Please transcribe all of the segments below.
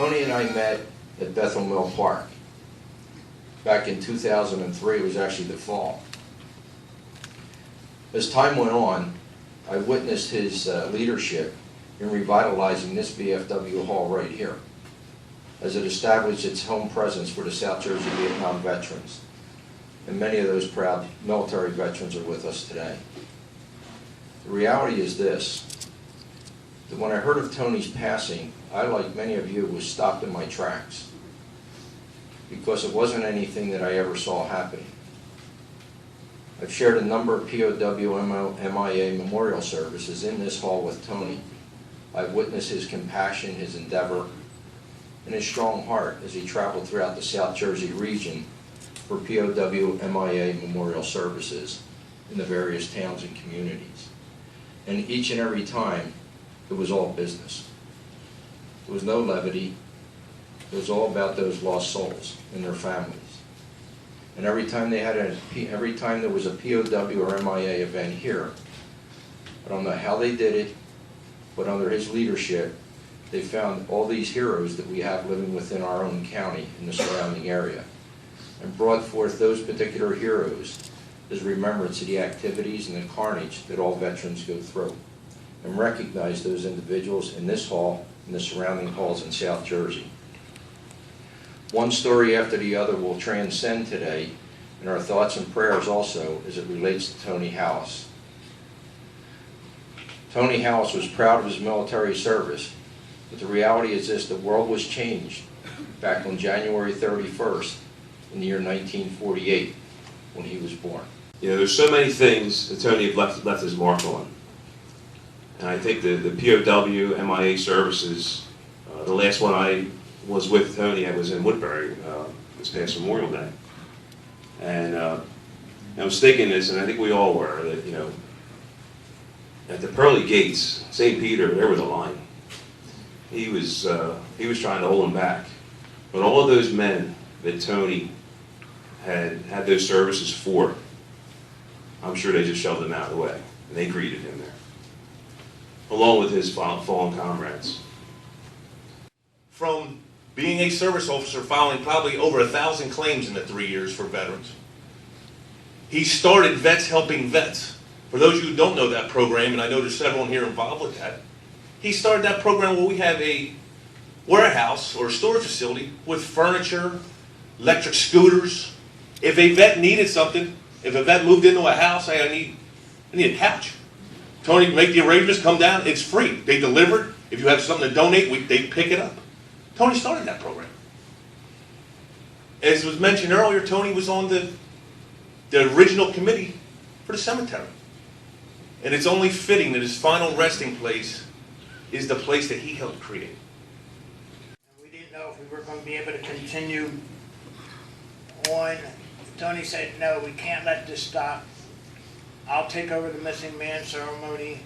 Tony and I met at Bethel Mill Park back in 2003. It was actually the fall. As time went on, I witnessed his leadership in revitalizing this VFW hall right here, as it established its home presence for the South Jersey Vietnam veterans. And many of those proud military veterans are with us today. The reality is this, that when I heard of Tony's passing, I, like many of you, was stopped in my tracks, because it wasn't anything that I ever saw happening. I've shared a number of POW MIA memorial services in this hall with Tony. I've witnessed his compassion, his endeavor, and his strong heart as he traveled throughout the South Jersey region for POW MIA memorial services in the various towns and communities. And each and every time, it was all business. There was no levity. It was all about those lost souls and their families. And every time there was a POW or MIA event here, I don't know how they did it, but under his leadership, they found all these heroes that we have living within our own county and the surrounding area, and brought forth those particular heroes as remembrance of the activities and the carnage that all veterans go through, and recognize those individuals in this hall and the surrounding halls in South Jersey. One story after the other will transcend today in our thoughts and prayers also as it relates to Tony Halas. Tony Halas was proud of his military service, but the reality is this: the world was changed back on January 31st in the year 1948 when he was born. You know, there's so many things that Tony had left his mark on. And I think the POW MIA services, the last one I was with Tony, I was in Woodbury this past Memorial Day. And I was thinking this, and I think we all were, that, you know, at the pearly gates, St. Peter, there was a line. He was trying to hold him back. But all of those men that Tony had those services for, I'm sure they just shoved him out of the way, and they greeted him there, along with his fallen comrades. From being a service officer, filing probably over 1,000 claims in the 3 years for veterans, he started Vets Helping Vets. For those of you who don't know that program, and I know there's several here involved with that, he started that program where we have a warehouse or a storage facility with furniture, electric scooters. If a vet needed something, if a vet moved into a house, say, I need a couch. Tony can make the arrangements, come down, it's free. They deliver it. If you have something to donate, they pick it up. Tony started that program. As was mentioned earlier, Tony was on the original committee for the cemetery. And it's only fitting that his final resting place is the place that he helped create. We didn't know if we were going to be able to continue on. Tony said, no, we can't let this stop. I'll take over the missing man ceremony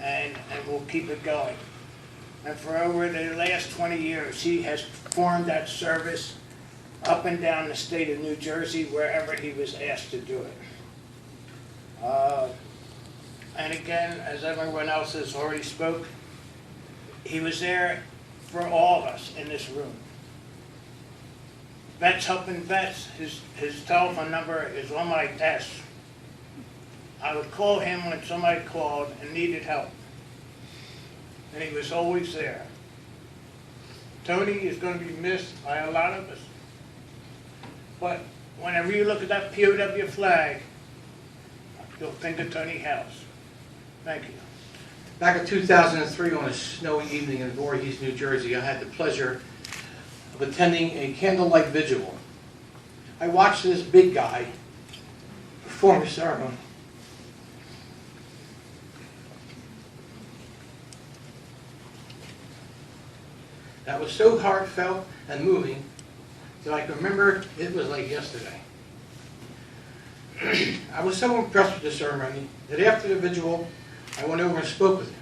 and we'll keep it going. And for over the last 20 years, he has performed that service up and down the state of New Jersey, wherever he was asked to do it. And again, as everyone else has already spoke, he was there for all of us in this room. Vets Helping Vets, his telephone number is on my desk. I would call him when somebody called and needed help. And he was always there. Tony is going to be missed by a lot of us. But whenever you look at that POW flag, you'll think of Tony Halas. Thank you. Back in 2003, on a snowy evening in Voorhees, New Jersey, I had the pleasure of attending a candlelight vigil. I watched this big guy perform a ceremony. That was so heartfelt and moving that I can remember it was like yesterday. I was so impressed with the ceremony that after the vigil, I went over and spoke with him.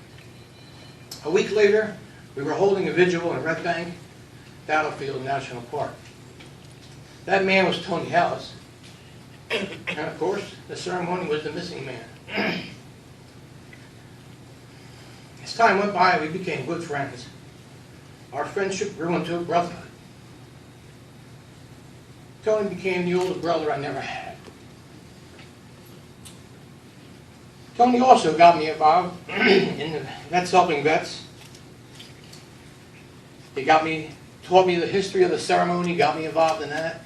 A week later, we were holding a vigil in Red Bank Battlefield National Park. That man was Tony Halas. And of course, the ceremony was the missing man. As time went by, we became good friends. Our friendship grew into a brotherhood. Tony became the older brother I never had. Tony also got me involved in the Vets Helping Vets. He taught me the history of the ceremony, got me involved in that.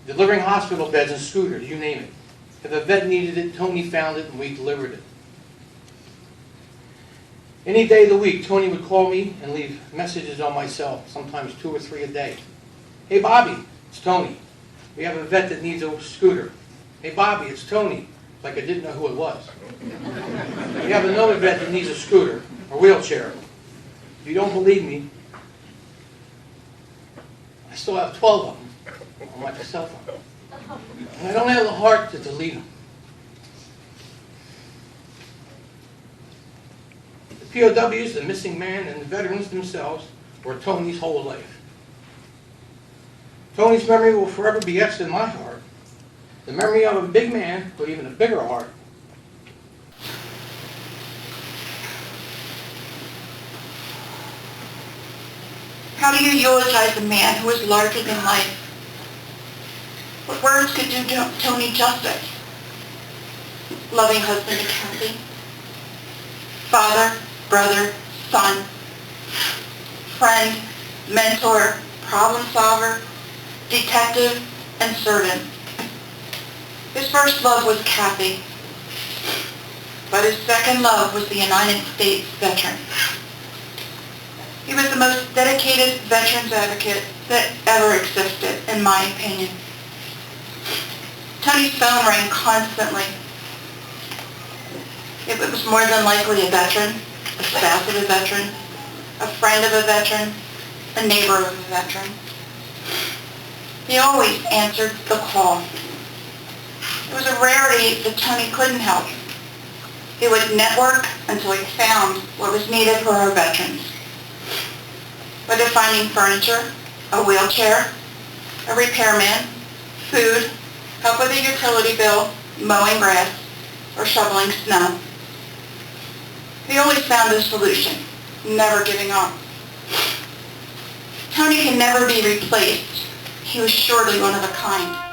Delivering hospital beds and scooters, you name it. If a vet needed it, Tony found it and we delivered it. Any day of the week, Tony would call me and leave messages on my cell, sometimes 2 or 3 a day. Hey Bobby, it's Tony. We have a vet that needs a scooter. Hey Bobby, it's Tony. It's like I didn't know who it was. We have another vet that needs a scooter or wheelchair. If you don't believe me, I still have 12 of them on my cell phone. And I don't have the heart to delete them. The POWs, the missing man, and the veterans themselves were Tony's whole life. Tony's memory will forever be etched in my heart. The memory of a big man with even a bigger heart. How do you eulogize a man who is larger than life? What words could do Tony justice? Loving husband to Kathy, father, brother, son, friend, mentor, problem solver, detective, and servant. His first love was Kathy, but his second love was the United States veteran. He was the most dedicated veterans advocate that ever existed, in my opinion. Tony's phone rang constantly. It was more than likely a veteran, a spouse of a veteran, a friend of a veteran, a neighbor of a veteran. He always answered the call. It was a rarity that Tony couldn't help. He would network until he found what was needed for our veterans. Whether finding furniture, a wheelchair, a repairman, food, help with a utility bill, mowing grass, or shoveling snow. He always found a solution, never giving up. Tony can never be replaced. He was surely one of a kind.